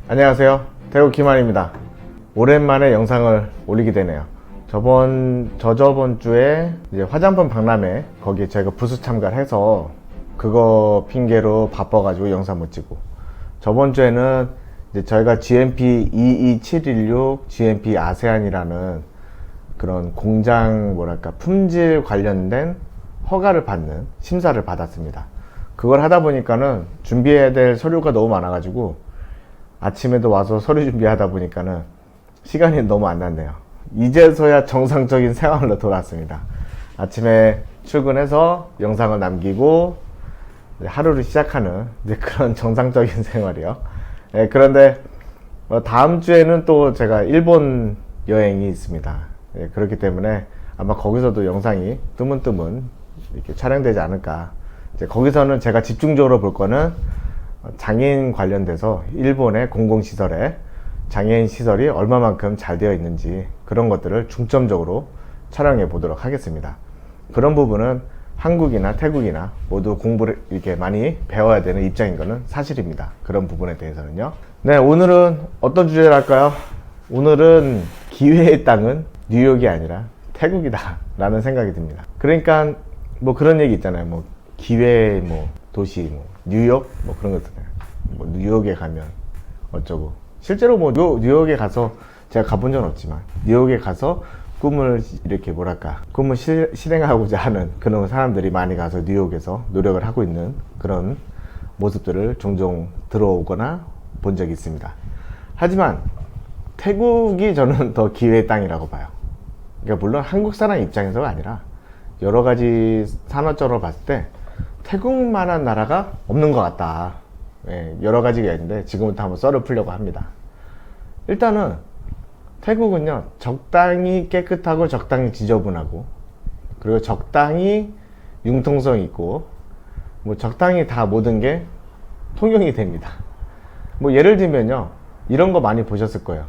안녕하세요, 태국 김한입니다. 오랜만에 영상을 올리게 되네요. 저저번 주에 이제 화장품 박람회 거기에 저희가 부스 참가를 해서 그거 핑계로 바빠가지고 영상 못 찍고, 저번 주에는 이제 저희가 GMP 22716 GMP 아세안이라는 그런 공장 품질 관련된 허가를 받는 심사를 받았습니다. 그걸 하다 보니까는 준비해야 될 서류가 너무 많아가지고 아침에도 와서 서류 준비하다 보니까는 시간이 너무 안 났네요. 이제서야 정상적인 생활로 돌아왔습니다. 아침에 출근해서 영상을 남기고 하루를 시작하는 그런 정상적인 생활이요. 그런데 다음 주에는 또 제가 일본 여행이 있습니다. 그렇기 때문에 아마 거기서도 영상이 뜨문뜨문 이렇게 촬영되지 않을까. 이제 거기서는 제가 집중적으로 볼 거는 장애인 관련돼서 일본의 공공시설에 장애인 시설이 얼마만큼 잘 되어 있는지 그런 것들을 중점적으로 촬영해 보도록 하겠습니다. 그런 부분은 한국이나 태국이나 모두 공부를 이렇게 많이 배워야 되는 입장인 것은 사실입니다. 그런 부분에 대해서는요. 네, 오늘은 어떤 주제를 할까요? 오늘은 기회의 땅은 뉴욕이 아니라 태국이다 라는 생각이 듭니다. 그러니까 뭐 그런 얘기 있잖아요. 뭐 기회의 도시 뉴욕 그런 거 있잖아요. 뉴욕에 가면 어쩌고. 실제로 뉴욕에 가서 제가 가본 적은 없지만 뉴욕에 가서 꿈을 이렇게 꿈을 실행하고자 하는 그런 사람들이 많이 가서 뉴욕에서 노력을 하고 있는 그런 모습들을 종종 들어오거나 본 적이 있습니다. 하지만 태국이 저는 더 기회의 땅이라고 봐요. 그러니까 물론 한국 사람 입장에서가 아니라 여러 가지 산업적으로 봤을 때 태국만한 나라가 없는 것 같다. 여러 가지가 있는데 지금부터 한번 썰을 풀려고 합니다. 일단은 태국은요, 적당히 깨끗하고 적당히 지저분하고, 그리고 적당히 융통성 있고, 적당히 다 모든 게 통용이 됩니다. 예를 들면요, 이런 거 많이 보셨을 거예요.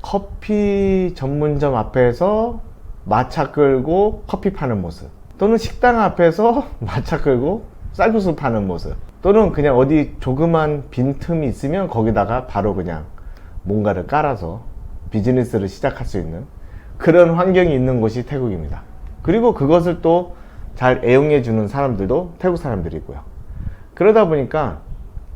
커피 전문점 앞에서 마차 끌고 커피 파는 모습, 또는 식당 앞에서 마차 끌고 쌀국수 파는 모습, 또는 그냥 어디 조그만 빈틈이 있으면 거기다가 바로 그냥 뭔가를 깔아서 비즈니스를 시작할 수 있는 그런 환경이 있는 곳이 태국입니다. 그리고 그것을 또 잘 애용해 주는 사람들도 태국 사람들이고요. 그러다 보니까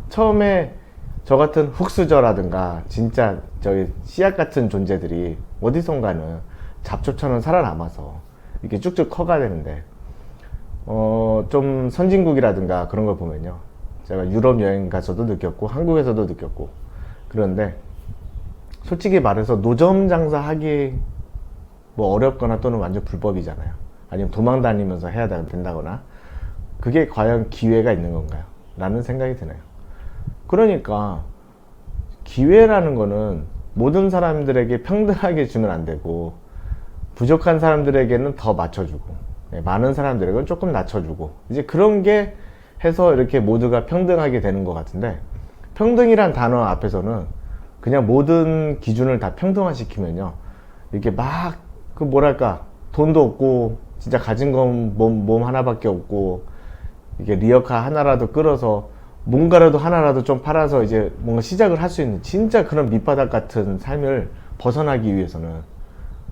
처음에 저 같은 흙수저라든가 진짜 저희 씨앗 같은 존재들이 어디선가는 잡초처럼 살아남아서 이렇게 쭉쭉 커가야 되는데, 좀 선진국이라든가 그런 걸 보면요, 제가 유럽 여행 가서도 느꼈고 한국에서도 느꼈고, 그런데 솔직히 말해서 노점 장사하기 어렵거나 또는 완전 불법이잖아요. 아니면 도망 다니면서 해야 된다거나, 그게 과연 기회가 있는 건가요? 라는 생각이 드네요. 그러니까 기회라는 거는 모든 사람들에게 평등하게 주면 안 되고, 부족한 사람들에게는 더 맞춰주고, 많은 사람들에게는 조금 낮춰주고, 이제 그런 게 해서 이렇게 모두가 평등하게 되는 것 같은데, 평등이란 단어 앞에서는 그냥 모든 기준을 다 평등화 시키면요, 이렇게 돈도 없고 진짜 가진 건 몸 하나밖에 없고, 이게 리어카 하나라도 끌어서 뭔가라도 하나라도 좀 팔아서 이제 뭔가 시작을 할 수 있는 진짜 그런 밑바닥 같은 삶을 벗어나기 위해서는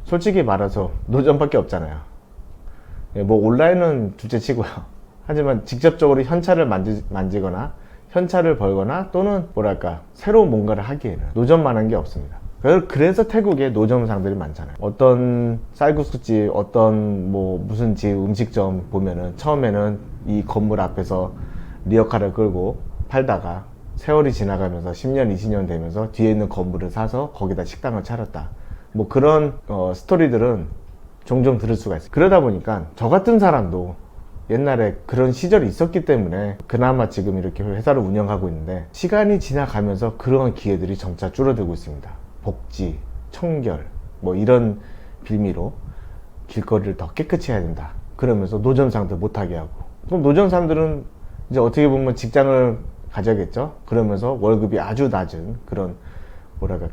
솔직히 말해서 노점밖에 없잖아요. 온라인은 둘째치고요. 하지만 직접적으로 현찰을 만지거나 현찰을 벌거나 또는 새로운 뭔가를 하기에는 노점만한 게 없습니다. 그래서 태국에 노점상들이 많잖아요. 어떤 쌀국수집, 어떤 무슨 집 음식점 보면은 처음에는 이 건물 앞에서 리어카를 끌고 팔다가 세월이 지나가면서 10년, 20년 되면서 뒤에 있는 건물을 사서 거기다 식당을 차렸다. 그런 스토리들은 종종 들을 수가 있어요. 그러다 보니까 저 같은 사람도 옛날에 그런 시절이 있었기 때문에 그나마 지금 이렇게 회사를 운영하고 있는데, 시간이 지나가면서 그런 기회들이 점차 줄어들고 있습니다. 복지, 청결 이런 빌미로 길거리를 더 깨끗이 해야 된다. 그러면서 노점상들 못하게 하고, 그럼 노점상들은 이제 어떻게 보면 직장을 가져야겠죠. 그러면서 월급이 아주 낮은 그런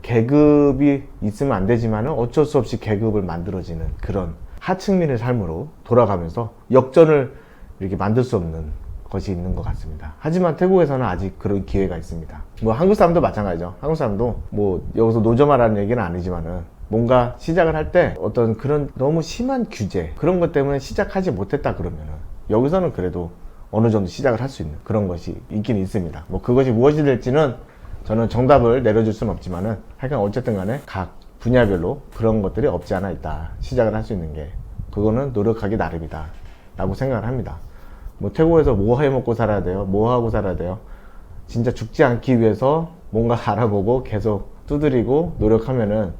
계급이 있으면 안 되지만은 어쩔 수 없이 계급을 만들어지는 그런 하층민의 삶으로 돌아가면서 역전을 이렇게 만들 수 없는 것이 있는 것 같습니다. 하지만 태국에서는 아직 그런 기회가 있습니다. 뭐 한국 사람도 마찬가지죠. 한국 사람도 뭐 여기서 노점하라는 얘기는 아니지만은 뭔가 시작을 할 때 어떤 그런 너무 심한 규제 그런 것 때문에 시작하지 못했다 그러면은 여기서는 그래도 어느 정도 시작을 할 수 있는 그런 것이 있긴 있습니다. 뭐 그것이 무엇이 될지는 저는 정답을 내려줄 수는 없지만은 하여간 어쨌든 간에 각 분야별로 그런 것들이 없지 않아 있다. 시작을 할 수 있는 게 그거는 노력하기 나름이다 라고 생각을 합니다. 뭐 태국에서 뭐 해먹고 살아야 돼요? 뭐 하고 살아야 돼요? 진짜 죽지 않기 위해서 뭔가 알아보고 계속 두드리고 노력하면은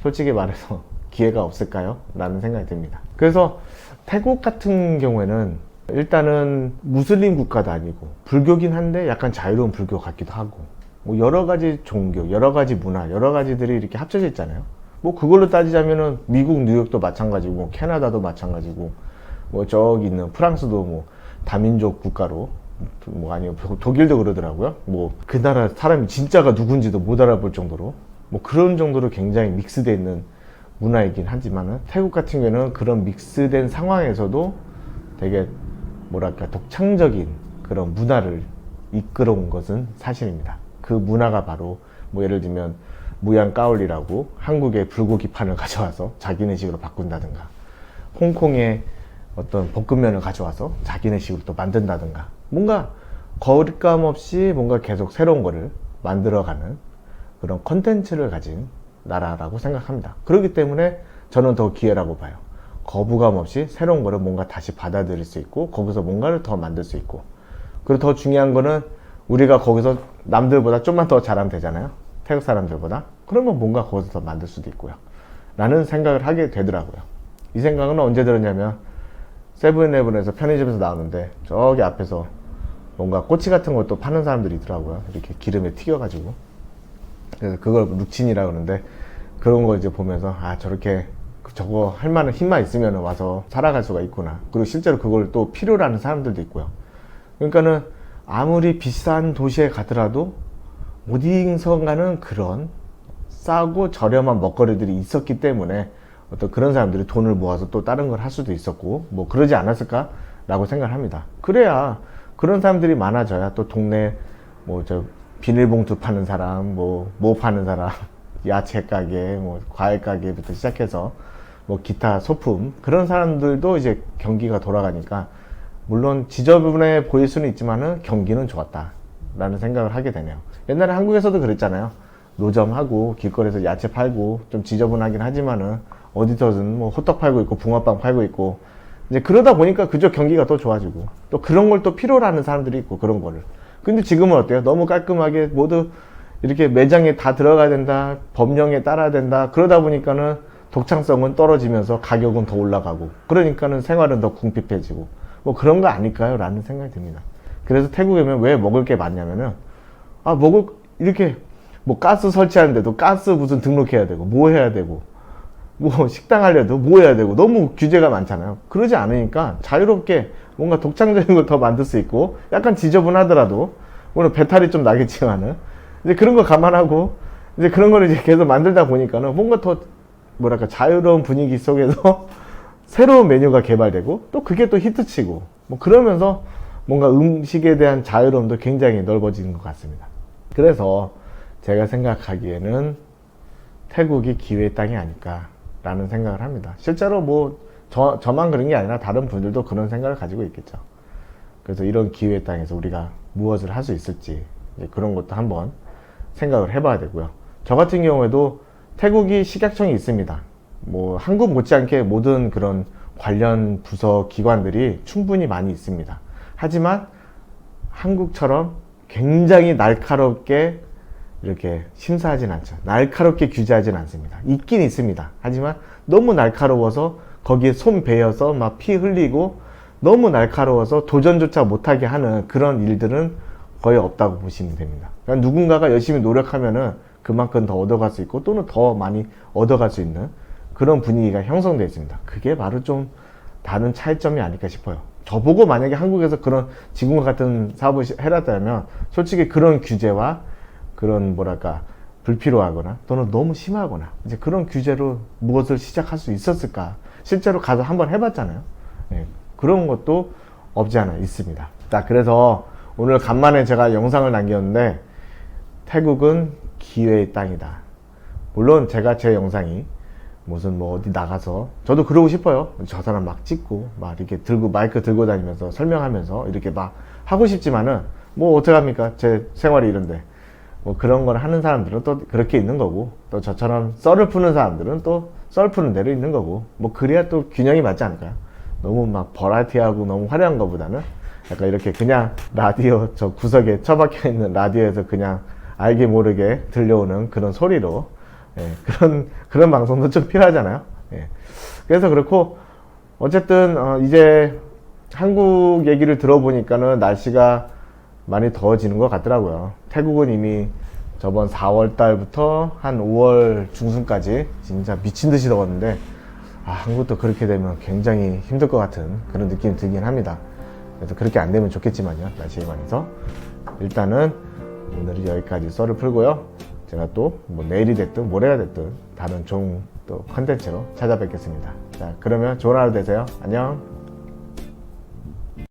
솔직히 말해서 기회가 없을까요? 라는 생각이 듭니다. 그래서 태국 같은 경우에는 일단은 무슬림 국가도 아니고 불교긴 한데 약간 자유로운 불교 같기도 하고 뭐 여러 가지 종교, 여러 가지 문화, 여러 가지들이 이렇게 합쳐져 있잖아요. 뭐 그걸로 따지자면은 미국 뉴욕도 마찬가지고 뭐 캐나다도 마찬가지고 뭐 저기 있는 프랑스도 뭐 다민족 국가로 뭐 아니요 독일도 그러더라고요. 뭐 그 나라 사람이 진짜가 누군지도 못 알아볼 정도로 뭐 그런 정도로 굉장히 믹스되어 있는 문화이긴 하지만은 태국 같은 경우는 그런 믹스된 상황에서도 되게 뭐랄까 독창적인 그런 문화를 이끌어온 것은 사실입니다. 그 문화가 바로 뭐 예를 들면 무양까올리라고 한국의 불고기판을 가져와서 자기네식으로 바꾼다든가 홍콩에 어떤 볶음면을 가져와서 자기네식으로 또 만든다든가 뭔가 거리감 없이 뭔가 계속 새로운 거를 만들어가는 그런 컨텐츠를 가진 나라라고 생각합니다. 그렇기 때문에 저는 더 기회라고 봐요. 거부감 없이 새로운 거를 뭔가 다시 받아들일 수 있고 거기서 뭔가를 더 만들 수 있고 그리고 더 중요한 거는 우리가 거기서 남들보다 좀만 더 잘하면 되잖아요. 태국 사람들보다. 그러면 뭔가 거기서 더 만들 수도 있고요. 라는 생각을 하게 되더라고요. 이 생각은 언제 들었냐면 세븐일레븐에서 편의점에서 나오는데 저기 앞에서 뭔가 꼬치 같은 것도 파는 사람들이 있더라고요. 이렇게 기름에 튀겨가지고. 그래서 그걸 룩친이라고 그러는데 그런 거 이제 보면서 아 저렇게 저거 할 만한 힘만 있으면 와서 살아갈 수가 있구나. 그리고 실제로 그걸 또 필요로 하는 사람들도 있고요. 그러니까는 아무리 비싼 도시에 가더라도 어디선가는 그런 싸고 저렴한 먹거리들이 있었기 때문에 어떤 그런 사람들이 돈을 모아서 또 다른 걸 할 수도 있었고 뭐 그러지 않았을까 라고 생각을 합니다. 그래야 그런 사람들이 많아져야 또 동네 뭐 저 비닐봉투 파는 사람 뭐 파는 사람 야채 가게 뭐 과일 가게부터 시작해서 뭐 기타 소품 그런 사람들도 이제 경기가 돌아가니까 물론 지저분해 보일 수는 있지만은 경기는 좋았다 라는 생각을 하게 되네요. 옛날에 한국에서도 그랬잖아요. 노점하고 길거리에서 야채 팔고 좀 지저분하긴 하지만은 어디서든 뭐 호떡 팔고 있고 붕어빵 팔고 있고 이제 그러다 보니까 그쪽 경기가 더 좋아지고 또 그런 걸 또 필요로 하는 사람들이 있고 그런 거를 근데 지금은 어때요? 너무 깔끔하게 모두 이렇게 매장에 다 들어가야 된다 법령에 따라야 된다 그러다 보니까는 독창성은 떨어지면서 가격은 더 올라가고 그러니까는 생활은 더 궁핍해지고 뭐 그런 거 아닐까요? 라는 생각이 듭니다. 그래서 태국에 오면 왜 먹을 게 많냐면은 이렇게 뭐 가스 설치하는데도 가스 무슨 등록해야 되고 뭐 해야 되고 뭐 식당 하려도 뭐 해야 되고 너무 규제가 많잖아요. 그러지 않으니까 자유롭게 뭔가 독창적인 걸 더 만들 수 있고 약간 지저분하더라도 물론 배탈이 좀 나겠지만은 이제 그런 거 감안하고 이제 그런 거를 이제 계속 만들다 보니까는 뭔가 더 뭐랄까 자유로운 분위기 속에서 새로운 메뉴가 개발되고 또 그게 또 히트치고 뭐 그러면서 뭔가 음식에 대한 자유로움도 굉장히 넓어지는 것 같습니다. 그래서 제가 생각하기에는 태국이 기회의 땅이 아닐까 라는 생각을 합니다. 실제로 뭐 저만 그런 게 아니라 다른 분들도 그런 생각을 가지고 있겠죠. 그래서 이런 기회의 땅에서 우리가 무엇을 할 수 있을지 그런 것도 한번 생각을 해봐야 되고요. 저 같은 경우에도 태국이 식약청이 있습니다. 뭐 한국 못지않게 모든 그런 관련 부서 기관들이 충분히 많이 있습니다. 하지만 한국처럼 굉장히 날카롭게 이렇게 심사하진 않죠. 날카롭게 규제하진 않습니다. 있긴 있습니다. 하지만 너무 날카로워서 거기에 손 베어서 막 피 흘리고 너무 날카로워서 도전조차 못하게 하는 그런 일들은 거의 없다고 보시면 됩니다. 그러니까 누군가가 열심히 노력하면은 그만큼 더 얻어갈 수 있고 또는 더 많이 얻어갈 수 있는 그런 분위기가 형성되어 있습니다. 그게 바로 좀 다른 차이점이 아닐까 싶어요. 저보고 만약에 한국에서 그런 지금과 같은 사업을 해놨다면 솔직히 그런 규제와 그런 뭐랄까 불필요하거나 또는 너무 심하거나 이제 그런 규제로 무엇을 시작할 수 있었을까 실제로 가서 한번 해봤잖아요. 네, 그런 것도 없지 않아 있습니다. 자, 그래서 오늘 간만에 제가 영상을 남겼는데 태국은 기회의 땅이다. 물론 제가 제 영상이 무슨 뭐 어디 나가서 저도 그러고 싶어요. 저 사람 막 찍고 막 이렇게 들고 마이크 들고 다니면서 설명하면서 이렇게 막 하고 싶지만은 뭐 어떡합니까? 제 생활이 이런데 뭐 그런 걸 하는 사람들은 또 그렇게 있는 거고, 또 저처럼 썰을 푸는 사람들은 또 썰 푸는 대로 있는 거고, 뭐 그래야 또 균형이 맞지 않을까요? 너무 막 버라이티하고 너무 화려한 것보다는 약간 이렇게 그냥 라디오 저 구석에 처박혀 있는 라디오에서 그냥 알게 모르게 들려오는 그런 소리로, 예, 그런 방송도 좀 필요하잖아요. 예. 그래서 그렇고 어쨌든 이제 한국 얘기를 들어보니까는 날씨가 많이 더워지는 것 같더라고요. 태국은 이미 저번 4월 달부터 한 5월 중순까지 진짜 미친 듯이 더웠는데, 한국도 그렇게 되면 굉장히 힘들 것 같은 그런 느낌이 들긴 합니다. 그래서 그렇게 안 되면 좋겠지만요, 날씨에 관해서. 일단은 오늘은 여기까지 썰을 풀고요. 제가 또 뭐 내일이 됐든 모레가 됐든 다른 좋은 또 컨텐츠로 찾아뵙겠습니다. 자, 그러면 좋은 하루 되세요. 안녕.